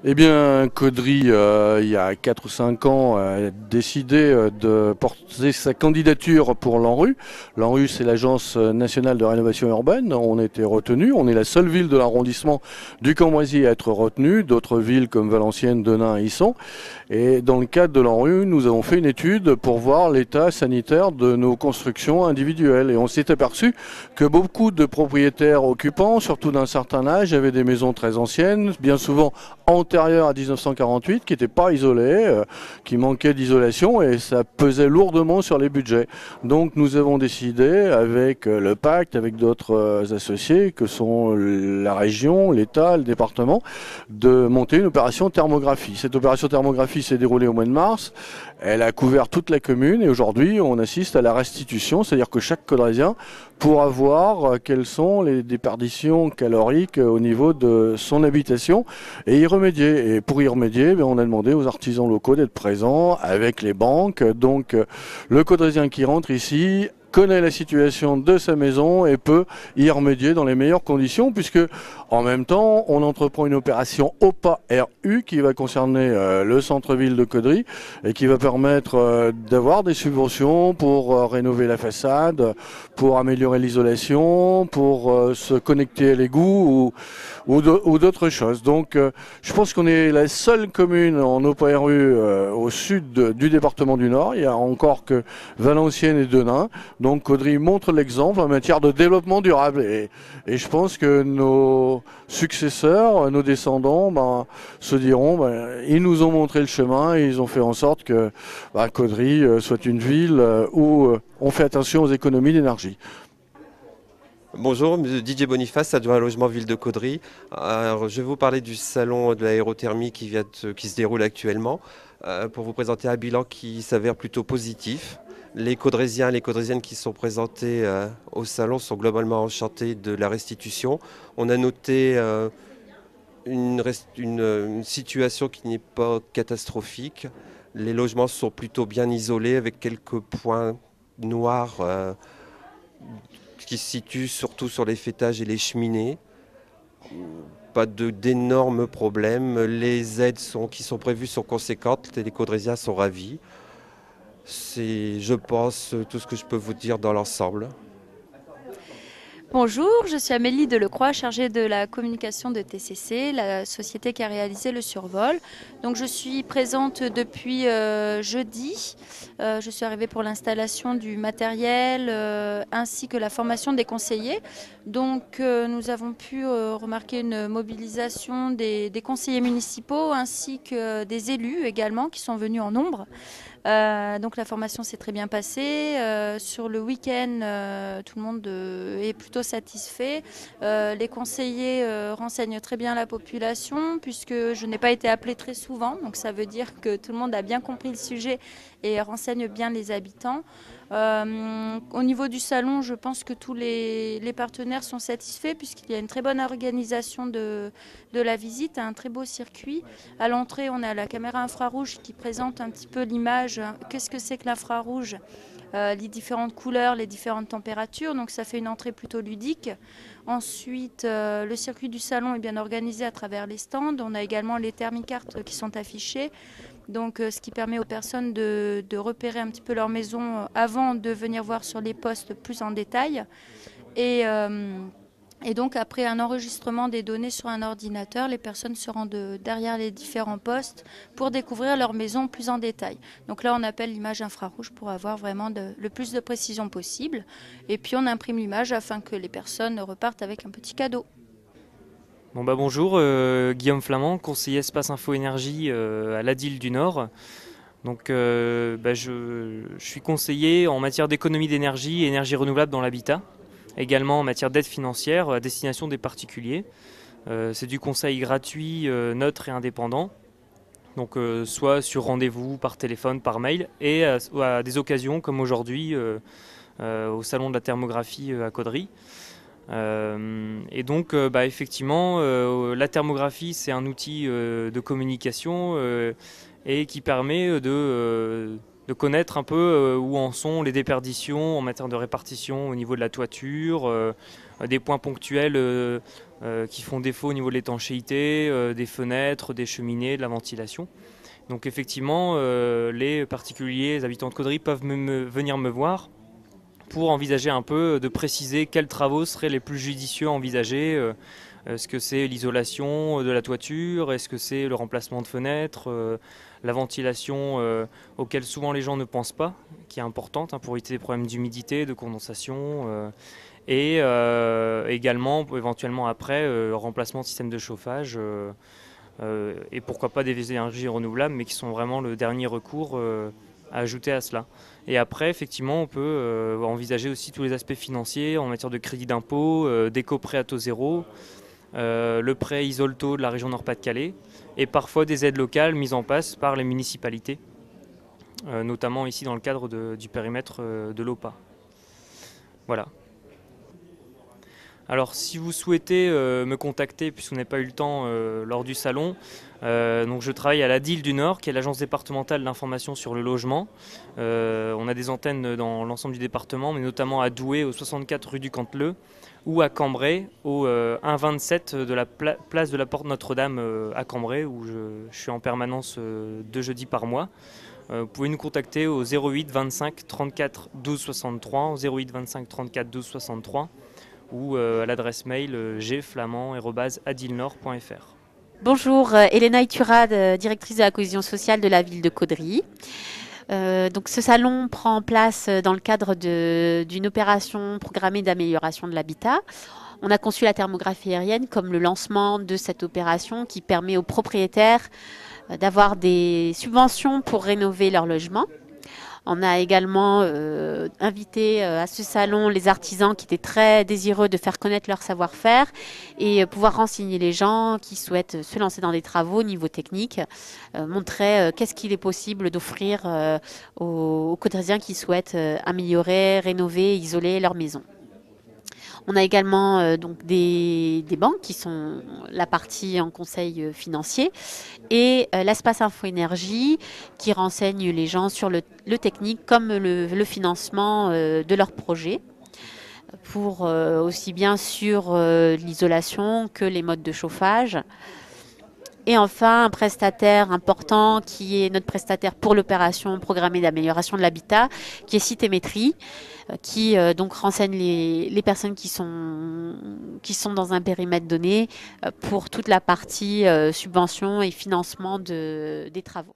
Eh bien, Caudry, il y a 4 ou 5 ans, a décidé de porter sa candidature pour l'ANRU. L'ANRU, c'est l'Agence nationale de rénovation urbaine. On a été retenu. On est la seule ville de l'arrondissement du Cambrésis à être retenue. D'autres villes comme Valenciennes, Denain y sont. Et dans le cadre de l'ANRU, nous avons fait une étude pour voir l'état sanitaire de nos constructions individuelles. Et on s'est aperçu que beaucoup de propriétaires occupants, surtout d'un certain âge, avaient des maisons très anciennes, bien souvent antérieures à 1948, qui n'étaient pas isolées, qui manquaient d'isolation, et ça pesait lourdement sur les budgets. Donc nous avons décidé, avec le pacte, avec d'autres associés, que sont la région, l'État, le département, de monter une opération thermographie. Cette opération thermographie s'est déroulée au mois de mars. Elle a couvert toute la commune et aujourd'hui on assiste à la restitution, c'est-à-dire que chaque Caudrésien pourra voir quelles sont les déperditions caloriques au niveau de son habitation et y remédier. Et pour y remédier, on a demandé aux artisans locaux d'être présents avec les banques. Donc le Caudrésien qui rentre ici connaît la situation de sa maison et peut y remédier dans les meilleures conditions, puisque en même temps on entreprend une opération OPA RU qui va concerner le centre-ville de Caudry et qui va permettre d'avoir des subventions pour rénover la façade, pour améliorer l'isolation, pour se connecter à l'égout ou d'autres choses. Donc je pense qu'on est la seule commune en OPA RU au sud du département du Nord. Il n'y a encore que Valenciennes et Denain. Donc Caudry montre l'exemple en matière de développement durable et je pense que nos successeurs, nos descendants, se diront, ils nous ont montré le chemin et ils ont fait en sorte que Caudry soit une ville où on fait attention aux économies d'énergie. Bonjour, Didier Boniface, adjoint à logement ville de Caudry. Alors, je vais vous parler du salon de l'aérothermie qui se déroule actuellement pour vous présenter un bilan qui s'avère plutôt positif. Les Caudrésiens et les Caudrésiennes qui sont présentés au salon sont globalement enchantés de la restitution. On a noté une situation qui n'est pas catastrophique. Les logements sont plutôt bien isolés avec quelques points noirs qui se situent surtout sur les faîtages et les cheminées. Pas d'énormes problèmes. Les aides qui sont prévues sont conséquentes. Les Caudrésiens sont ravis. C'est, je pense, tout ce que je peux vous dire dans l'ensemble. Bonjour, je suis Amélie Delecroix, chargée de la communication de TCC, la société qui a réalisé le survol. Donc je suis présente depuis jeudi. Je suis arrivée pour l'installation du matériel ainsi que la formation des conseillers. Donc nous avons pu remarquer une mobilisation des conseillers municipaux ainsi que des élus également qui sont venus en nombre. Donc la formation s'est très bien passée. Sur le week-end, tout le monde est plutôt satisfait. Les conseillers renseignent très bien la population puisque je n'ai pas été appelée très souvent. Donc ça veut dire que tout le monde a bien compris le sujet et renseigne bien les habitants. Au niveau du salon, je pense que tous les partenaires sont satisfaits puisqu'il y a une très bonne organisation de la visite, un très beau circuit. À l'entrée, on a la caméra infrarouge qui présente un petit peu l'image. Qu'est-ce que c'est que l'infrarouge ? Les différentes couleurs, les différentes températures, donc ça fait une entrée plutôt ludique. Ensuite, le circuit du salon est bien organisé à travers les stands. On a également les thermicartes qui sont affichées. Donc, ce qui permet aux personnes de repérer un petit peu leur maison avant de venir voir sur les postes plus en détail. Et donc, après un enregistrement des données sur un ordinateur, les personnes se rendent derrière les différents postes pour découvrir leur maison plus en détail. Donc là, on appelle l'image infrarouge pour avoir vraiment le plus de précision possible. Et puis, on imprime l'image afin que les personnes repartent avec un petit cadeau. Bonjour, Guillaume Flamand, conseiller Espace Info Énergie à l'ADIL du Nord. Donc je suis conseiller en matière d'économie d'énergie et énergie renouvelable dans l'habitat, également en matière d'aide financière à destination des particuliers. C'est du conseil gratuit, neutre et indépendant, donc soit sur rendez-vous, par téléphone, par mail, et à des occasions comme aujourd'hui au salon de la thermographie à Caudry. Et donc effectivement la thermographie c'est un outil de communication et qui permet de connaître un peu où en sont les déperditions en matière de répartition au niveau de la toiture, des points ponctuels qui font défaut au niveau de l'étanchéité, des fenêtres, des cheminées, de la ventilation. Donc effectivement, les particuliers, les habitants de Caudry peuvent venir me voir pour envisager un peu de préciser quels travaux seraient les plus judicieux à envisager. Est-ce que c'est l'isolation de la toiture? Est-ce que c'est le remplacement de fenêtres? La ventilation auquel souvent les gens ne pensent pas, qui est importante pour éviter des problèmes d'humidité, de condensation. Et également, éventuellement après, remplacement de système de chauffage. Et pourquoi pas des énergies renouvelables, mais qui sont vraiment le dernier recours à ajouter à cela. Et après, effectivement, on peut envisager aussi tous les aspects financiers en matière de crédit d'impôt, d'éco-prêt à taux zéro, le prêt Isolto de la région Nord-Pas-de-Calais, et parfois des aides locales mises en place par les municipalités, notamment ici dans le cadre du périmètre de l'OPA. Voilà. Alors si vous souhaitez me contacter, puisqu'on n'a pas eu le temps lors du salon, donc je travaille à l'ADIL du Nord, qui est l'agence départementale d'information sur le logement. On a des antennes dans l'ensemble du département, mais notamment à Douai, au 64 rue du Canteleu, ou à Cambrai, au 1,27 de la place de la Porte Notre-Dame à Cambrai, où je suis en permanence 2 jeudis par mois. Vous pouvez nous contacter au 08 25 34 12 63, 08 25 34 12 63, ou à l'adresse mail gflamand@adilnord.fr. Bonjour, Elena Iturad, directrice de la cohésion sociale de la ville de Caudry. Donc ce salon prend place dans le cadre d'une opération programmée d'amélioration de l'habitat. On a conçu la thermographie aérienne comme le lancement de cette opération qui permet aux propriétaires d'avoir des subventions pour rénover leur logement. On a également invité à ce salon les artisans qui étaient très désireux de faire connaître leur savoir-faire et pouvoir renseigner les gens qui souhaitent se lancer dans des travaux au niveau technique, montrer qu'est-ce qu'il est possible d'offrir aux Caudrysiens qui souhaitent améliorer, rénover, isoler leur maison. On a également donc des banques qui sont la partie en conseil financier et l'espace Info-Énergie qui renseigne les gens sur le technique comme le financement de leurs projets pour aussi bien sur l'isolation que les modes de chauffage. Et enfin, un prestataire important qui est notre prestataire pour l'opération programmée d'amélioration de l'habitat, qui est Citémétrie, qui donc renseigne les personnes qui sont dans un périmètre donné pour toute la partie subvention et financement des travaux.